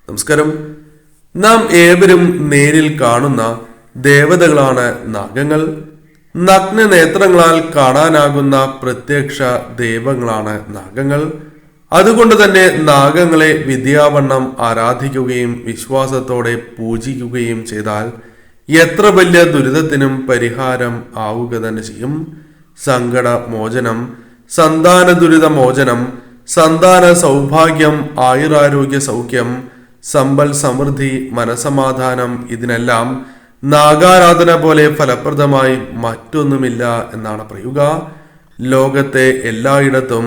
നമസ്കാരം. നാം ഏവരും നേരിൽ കാണുന്ന ദേവതകളാണ് നാഗങ്ങൾ. നഗ്ന നേത്രങ്ങളാൽ കാണാനാകുന്ന പ്രത്യക്ഷ ദൈവങ്ങളാണ് നാഗങ്ങൾ. അതുകൊണ്ട് തന്നെ നാഗങ്ങളെ വിദ്യാവണ്ണം ആരാധിക്കുകയും വിശ്വാസത്തോടെ പൂജിക്കുകയും ചെയ്താൽ എത്ര വലിയ ദുരിതത്തിനും പരിഹാരം ആവുക തന്നെ ചെയ്യും. സങ്കട മോചനം, സന്താന ദുരിത മോചനം, സന്താന സൗഭാഗ്യം, ആയുരാരോഗ്യ സൗഖ്യം, സമ്പൽ സമൃദ്ധി, മനസമാധാനം, ഇതിനെല്ലാം നാഗാരാധന പോലെ ഫലപ്രദമായി മറ്റൊന്നുമില്ല എന്നാണ് പറയുക. ലോകത്തെ എല്ലായിടത്തും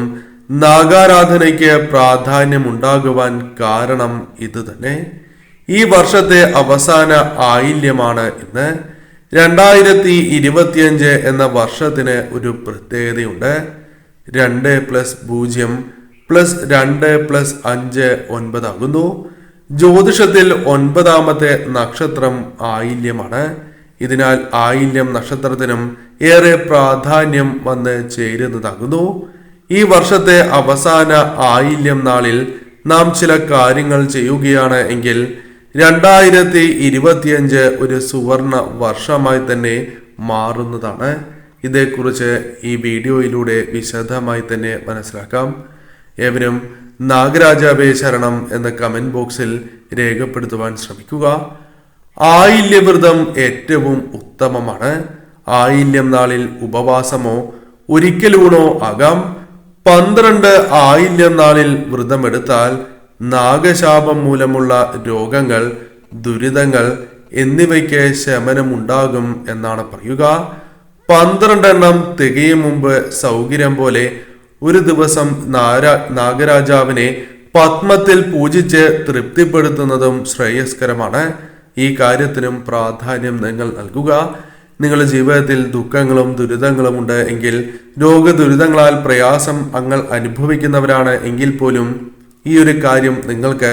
നാഗാരാധനയ്ക്ക് പ്രാധാന്യമുണ്ടാകുവാൻ കാരണം ഇത് തന്നെ. ഈ വർഷത്തെ അവസാന ആയില്യമാണ് ഇന്ന്. 2025 എന്ന വർഷത്തിന് ഒരു പ്രത്യേകതയുണ്ട്. 2+0 +2+5 9 ആകുന്നു. ജ്യോതിഷത്തിൽ 9ാമത്തെ നക്ഷത്രം ആയില്യമാണ്. ഇതിനാൽ ആയില്യം നക്ഷത്രത്തിനും ഏറെ പ്രാധാന്യം വന്ന് ചേരുന്നതാകുന്നു. ഈ വർഷത്തെ അവസാന ആയില്യം നാളിൽ നാം ചില കാര്യങ്ങൾ ചെയ്യുകയാണ് എങ്കിൽ 2025 ഒരു സുവർണ വർഷമായി തന്നെ മാറുന്നതാണ്. ഇതേക്കുറിച്ച് ഈ വീഡിയോയിലൂടെ വിശദമായി തന്നെ മനസ്സിലാക്കാം. ഏവരും നാഗരാജാവേ ശരണം എന്ന കമന്റ് ബോക്സിൽ രേഖപ്പെടുത്തുവാൻ ശ്രമിക്കുക. ആയില്യവ്രതം ഏറ്റവും ഉത്തമമാണ്. ആയില്യം നാളിൽ ഉപവാസമോ ഒരിക്കലൂണോ ആകാം. 12 ആയില്യം നാളിൽ വ്രതമെടുത്താൽ നാഗശാപം മൂലമുള്ള രോഗങ്ങൾ, ദുരിതങ്ങൾ എന്നിവയ്ക്ക് ശമനമുണ്ടാകും എന്നാണ് പറയുക. 12 എണ്ണം തികയും മുമ്പ് സൗകര്യം പോലെ ഒരു ദിവസം നാഗരാജാവിനെ പത്മത്തിൽ പൂജിച്ച് തൃപ്തിപ്പെടുത്തുന്നതും ശ്രേയസ്കരമാണ്. ഈ കാര്യത്തിനും പ്രാധാന്യം നിങ്ങൾ നൽകുക. നിങ്ങളുടെ ജീവിതത്തിൽ ദുഃഖങ്ങളും ദുരിതങ്ങളും ഉണ്ട് എങ്കിൽ, രോഗദുരിതങ്ങളാൽ പ്രയാസം നിങ്ങൾ അനുഭവിക്കുന്നവരാണ് എങ്കിൽ പോലും ഈ ഒരു കാര്യം നിങ്ങൾക്ക്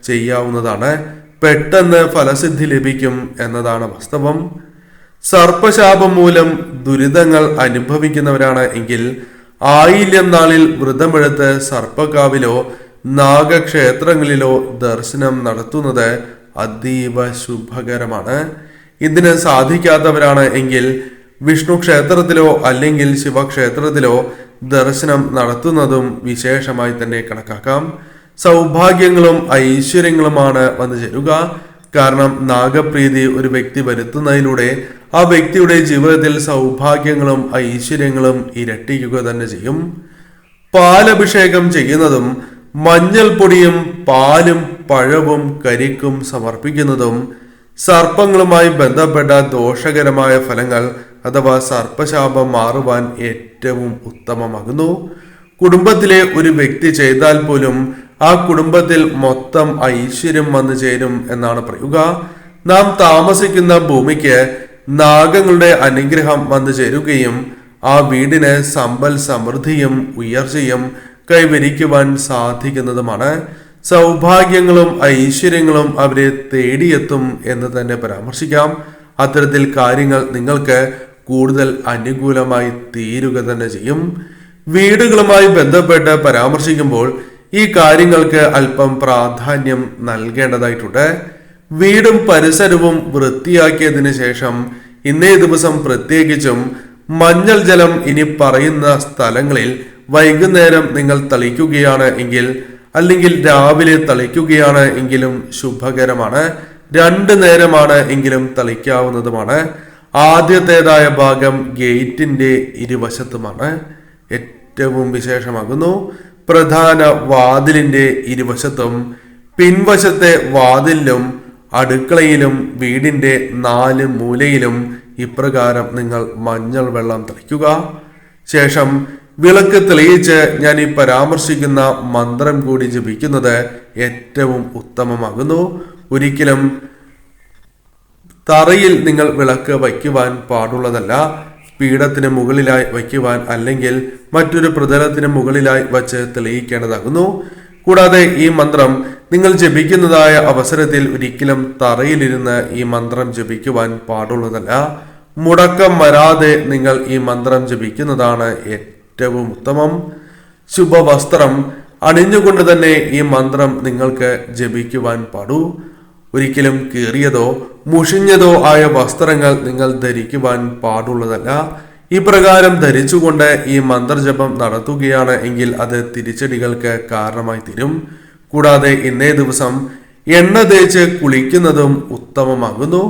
ചെയ്യാവുന്നതാണ്. പെട്ടെന്ന് ഫലസിദ്ധി ലഭിക്കും എന്നതാണ് വാസ്തവം. സർപ്പശാപം മൂലം ദുരിതങ്ങൾ അനുഭവിക്കുന്നവരാണ് എങ്കിൽ ആയില്യം നാളിൽ വ്രതമെടുത്ത് സർപ്പക്കാവിലോ നാഗക്ഷേത്രങ്ങളിലോ ദർശനം നടത്തുന്നത് അതീവ ശുഭകരമാണ്. ഇതിന് സാധിക്കാത്തവരാണ് എങ്കിൽ വിഷ്ണു ക്ഷേത്രത്തിലോ അല്ലെങ്കിൽ ശിവക്ഷേത്രത്തിലോ ദർശനം നടത്തുന്നതും വിശേഷമായി തന്നെ കണക്കാക്കാം. സൗഭാഗ്യങ്ങളും ഐശ്വര്യങ്ങളുമാണ് വന്നു ചേരുക. കാരണം നാഗപ്രീതി ഒരു വ്യക്തി വരുത്തുന്നതിലൂടെ ആ വ്യക്തിയുടെ ജീവിതത്തിൽ സൗഭാഗ്യങ്ങളും ഐശ്വര്യങ്ങളും ഇരട്ടിക്കുക തന്നെ ചെയ്യും. പാലഭിഷേകം ചെയ്യുന്നതും മഞ്ഞൾപ്പൊടിയും പാലും പഴവും കരിക്കും സമർപ്പിക്കുന്നതും സർപ്പങ്ങളുമായി ബന്ധപ്പെട്ട ദോഷകരമായ ഫലങ്ങൾ അഥവാ സർപ്പശാപം മാറുവാൻ ഏറ്റവും ഉത്തമമാകുന്നു. കുടുംബത്തിലെ ഒരു വ്യക്തി ചെയ്താൽ പോലും ആ കുടുംബത്തിൽ മൊത്തം ഐശ്വര്യം വന്നു ചേരും എന്നാണ് പറയുക. നാം താമസിക്കുന്ന ഭൂമിക്ക് നാഗങ്ങളുടെ അനുഗ്രഹം വന്നു ചേരുകയും ആ വീടിന് സമ്പൽ സമൃദ്ധിയും ഉയർച്ചയും കൈവരിക്കുവാൻ സാധിക്കുന്നതുമാണ്. സൗഭാഗ്യങ്ങളും ഐശ്വര്യങ്ങളും അവരെ തേടിയെത്തും എന്ന് തന്നെ പരാമർശിക്കാം. അത്തരത്തിൽ കാര്യങ്ങൾ നിങ്ങൾക്ക് കൂടുതൽ അനുകൂലമായി തീരുക തന്നെ ചെയ്യും. വീടുകളുമായി ബന്ധപ്പെട്ട് പരാമർശിക്കുമ്പോൾ ഈ കാര്യങ്ങൾക്ക് അല്പം പ്രാധാന്യം നൽകേണ്ടതായിട്ടുണ്ട്. വീടും പരിസരവും വൃത്തിയാക്കിയതിനു ശേഷം ഇന്നേ ദിവസം പ്രത്യേകിച്ചും മഞ്ഞൾ ജലം ഇനി പറയുന്ന സ്ഥലങ്ങളിൽ വൈകുന്നേരം നിങ്ങൾ തളിക്കുകയാണ് എങ്കിൽ, അല്ലെങ്കിൽ രാവിലെ തളിക്കുകയാണ് എങ്കിലും ശുഭകരമാണ്. 2 നേരമാണ് എങ്കിലും തളിക്കാവുന്നതുമാണ്. ആദ്യത്തേതായ ഭാഗം ഗേറ്റിന്റെ ഇരുവശത്തുമാണ് ഏറ്റവും വിശേഷമാകുന്നു. പ്രധാന വാതിലിന്റെ ഇരുവശത്തും പിൻവശത്തെ വാതിലിലും അടുക്കളയിലും വീടിന്റെ 4 മൂലയിലും ഇപ്രകാരം നിങ്ങൾ മഞ്ഞൾ വെള്ളം തളിക്കുക. ശേഷം വിളക്ക് തെളിയിച്ച് ഞാൻ ഈ പരാമർശിക്കുന്ന മന്ത്രം കൂടി ജപിക്കുന്നത് ഏറ്റവും ഉത്തമമാകുന്നു. ഒരിക്കലും തറയിൽ നിങ്ങൾ വിളക്ക് വയ്ക്കുവാൻ പാടുള്ളതല്ല. പീഠത്തിന് മുകളിലായി വയ്ക്കുവാൻ അല്ലെങ്കിൽ മറ്റൊരു പ്രതലത്തിന് മുകളിലായി വച്ച് തെളിയിക്കേണ്ടതാകുന്നു. കൂടാതെ ഈ മന്ത്രം നിങ്ങൾ ജപിക്കുന്നതായ അവസരത്തിൽ ഒരിക്കലും തറയിലിരുന്ന് ഈ മന്ത്രം ജപിക്കുവാൻ പാടുള്ളതല്ല. മുടക്കം വരാതെ നിങ്ങൾ ഈ മന്ത്രം ജപിക്കുന്നതാണ് ഏറ്റവും ഉത്തമം. ശുഭവസ്ത്രം അണിഞ്ഞുകൊണ്ട് തന്നെ ഈ മന്ത്രം നിങ്ങൾക്ക് ജപിക്കുവാൻ പാടൂ. ഒരിക്കലും കീറിയതോ മുഷിഞ്ഞതോ ആയ വസ്ത്രങ്ങൾ നിങ്ങൾ ധരിക്കുവാൻ പാടുള്ളതല്ല. ഇപ്രകാരം ധരിച്ചുകൊണ്ട് ഈ മന്ത്രജപം നടത്തുകയാണ് എങ്കിൽ അത് തിരിച്ചടികൾക്ക് കാരണമായി തീരും. കൂടാതെ ഇന്നേ ദിവസം എണ്ണ തേച്ച് കുളിക്കുന്നതും ഉത്തമമാകുന്നു.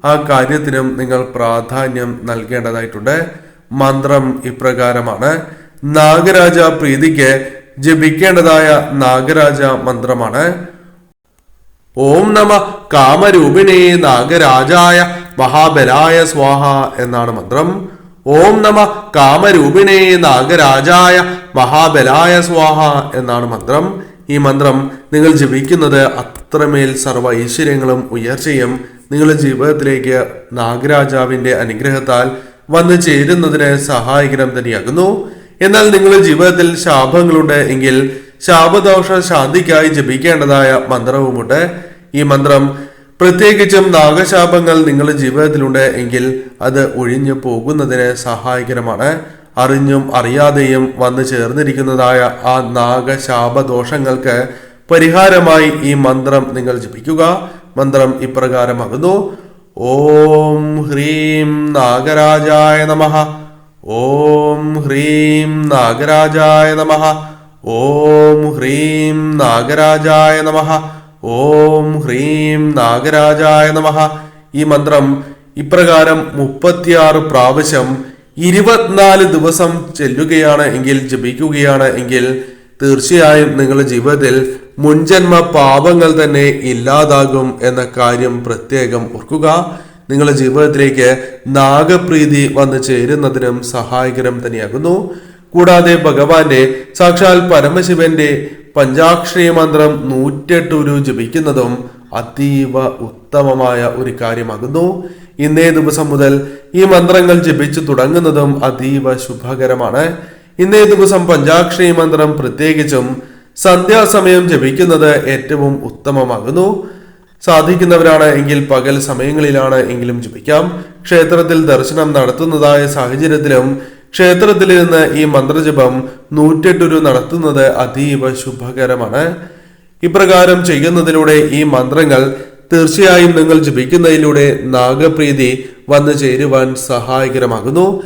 ആ കാര്യത്തിനും നിങ്ങൾ പ്രാധാന്യം നൽകേണ്ടതായിട്ടുണ്ട്. മന്ത്രം ഇപ്രകാരമാണ്. നാഗരാജ പ്രീതിക്ക് ജപിക്കേണ്ടതായ നാഗരാജ മന്ത്രമാണ്. ഓം നമ കാമരൂപിണേ നാഗരാജായ മഹാബലായ സ്വാഹ എന്നാണ് മന്ത്രം. ഓം നമ കാമരൂപിണേ നാഗരാജായ മഹാബലായ സ്വാഹ എന്നാണ് മന്ത്രം. ഈ മന്ത്രം നിങ്ങൾ ജപിക്കുന്നത് അത്രമേൽ സർവ്വ ഐശ്വര്യങ്ങളും ഉയർച്ചയും നിങ്ങളുടെ ജീവിതത്തിലേക്ക് നാഗരാജാവിന്റെ അനുഗ്രഹത്താൽ വന്നു ചേരുന്നതിന് സഹായകരം തന്നെയാകുന്നു. എന്നാൽ നിങ്ങളുടെ ജീവിതത്തിൽ ശാപങ്ങളുണ്ട് എങ്കിൽ ശാപദോഷ ശാന്തിക്കായി ജപിക്കേണ്ടതായ മന്ത്രവുമുണ്ട്. ഈ മന്ത്രം പ്രത്യേകിച്ചും നാഗശാപങ്ങൾ നിങ്ങളുടെ ജീവിതത്തിലുണ്ട് എങ്കിൽ അത് ഒഴിഞ്ഞു പോകുന്നതിന് സഹായകരമാണ്. അറിഞ്ഞും അറിയാതെയും വന്നു ചേർന്നിരിക്കുന്നതായ ആ നാഗശാപദോഷങ്ങൾക്ക് പരിഹാരമായി ഈ മന്ത്രം നിങ്ങൾ ജപിക്കുക. മന്ത്രം ഇപ്രകാരമാകുന്നു. ഓം ഹ്രീം നാഗരാജായ നമഃ. ഓം ഹ്രീം നാഗരാജായ നമഃ. ഓം ഹ്രീം നാഗരാജായ നമഃ. ഓം ഹ്രീം നാഗരാജായ നമഃ. ഈ മന്ത്രം ഇപ്രകാരം 36 പ്രാവശ്യം 24 ദിവസം ചെല്ലുകയാണ് എങ്കിൽ, ജപിക്കുകയാണ് എങ്കിൽ തീർച്ചയായും നിങ്ങളുടെ ജീവിതത്തിൽ മുൻജന്മ പാപങ്ങൾ തന്നെ ഇല്ലാതാകും എന്ന കാര്യം പ്രത്യേകം ഓർക്കുക. നിങ്ങളുടെ ജീവിതത്തിലേക്ക് നാഗപ്രീതി വന്നു ചേരുന്നതിനും സഹായകരം തന്നെയാകുന്നു. കൂടാതെ ഭഗവാന്റെ സാക്ഷാൽ പരമശിവന്റെ പഞ്ചാക്ഷരി മന്ത്രം 108 ജപിക്കുന്നതും അതീവ ഉത്തമമായ ഒരു കാര്യമാകുന്നു. ഇന്നേ ദിവസം മുതൽ ഈ മന്ത്രങ്ങൾ ജപിച്ചു തുടങ്ങുന്നതും അതീവ ശുഭകരമാണ്. ഇന്നേ ദിവസം പഞ്ചാക്ഷരി മന്ത്രം പ്രത്യേകിച്ചും സന്ധ്യാസമയം ജപിക്കുന്നത് ഏറ്റവും ഉത്തമമാകുന്നു. സാധിക്കുന്നവരാണ് എങ്കിൽ പകൽ സമയങ്ങളിലാണ് എങ്കിലും ജപിക്കാം. ക്ഷേത്രത്തിൽ ദർശനം നടത്തുന്നതായ സാഹചര്യത്തിലും ക്ഷേത്രത്തിൽ നിന്ന് ഈ മന്ത്രജപം 108 നടത്തുന്നത് അതീവ ശുഭകരമാണ്. ഇപ്രകാരം ചെയ്യുന്നതിലൂടെ ഈ മന്ത്രങ്ങൾ തീർച്ചയായും നിങ്ങൾ ജപിക്കുന്നതിലൂടെ നാഗപ്രീതി വന്നു ചേരുവാൻ സഹായകരമാകുന്നു.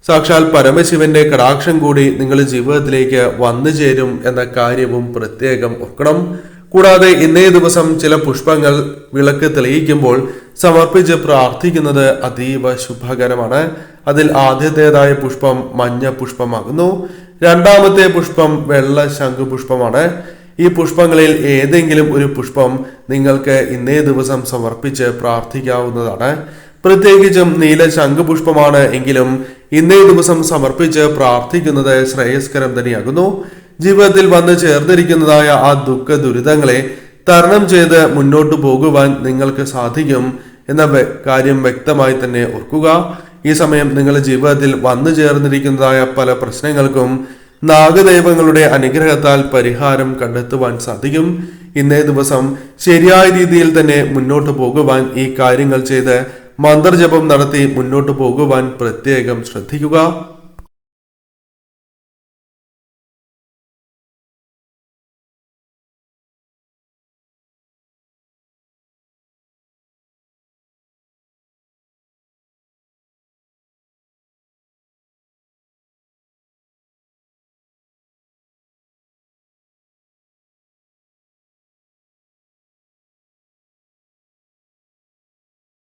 സാക്ഷാൽ പരമശിവന്റെ കടാക്ഷം കൂടി നിങ്ങളുടെ ജീവിതത്തിലേക്ക് വന്നു ചേരും എന്ന കാര്യവും പ്രത്യേകം ഓർക്കണം. കൂടാതെ ഇന്നേ ദിവസം ചില പുഷ്പങ്ങൾ വിളക്ക് തെളിയിക്കുമ്പോൾ സമർപ്പിച്ച് പ്രാർത്ഥിക്കുന്നത് അതീവ ശുഭകരമാണ്. അതിൽ ആദ്യത്തേതായ പുഷ്പം മഞ്ഞ പുഷ്പമാകുന്നു. രണ്ടാമത്തെ പുഷ്പം വെള്ള ശംഖുപുഷ്പമാണ്. ഈ പുഷ്പങ്ങളിൽ ഏതെങ്കിലും ഒരു പുഷ്പം നിങ്ങൾക്ക് ഇന്നേ ദിവസം സമർപ്പിച്ച് പ്രാർത്ഥിക്കാവുന്നതാണ്. പ്രത്യേകിച്ചും നീല ശംഖുപുഷ്പമാണ് എങ്കിലും ഇന്നേ ദിവസം സമർപ്പിച്ച് പ്രാർത്ഥിക്കുന്നത് ശ്രേയസ്കരം തന്നെയാകുന്നു. ജീവിതത്തിൽ വന്ന് ചേർന്നിരിക്കുന്നതായ ആ ദുഃഖ ദുരിതങ്ങളെ തരണം ചെയ്ത് മുന്നോട്ടു പോകുവാൻ നിങ്ങൾക്ക് സാധിക്കും എന്ന കാര്യം വ്യക്തമായി തന്നെ ഓർക്കുക. ഈ സമയം നിങ്ങളുടെ ജീവിതത്തിൽ വന്നു ചേർന്നിരിക്കുന്നതായ പല പ്രശ്നങ്ങൾക്കും നാഗദൈവങ്ങളുടെ അനുഗ്രഹത്താൽ പരിഹാരം കണ്ടെത്തുവാൻ സാധിക്കും. ഇന്നേ ദിവസം ശരിയായ രീതിയിൽ തന്നെ മുന്നോട്ട് പോകുവാൻ ഈ കാര്യങ്ങൾ ചെയ്ത് മന്ത്രജപം നടത്തി മുന്നോട്ട് പോകുവാൻ പ്രത്യേകം ശ്രദ്ധിക്കുക.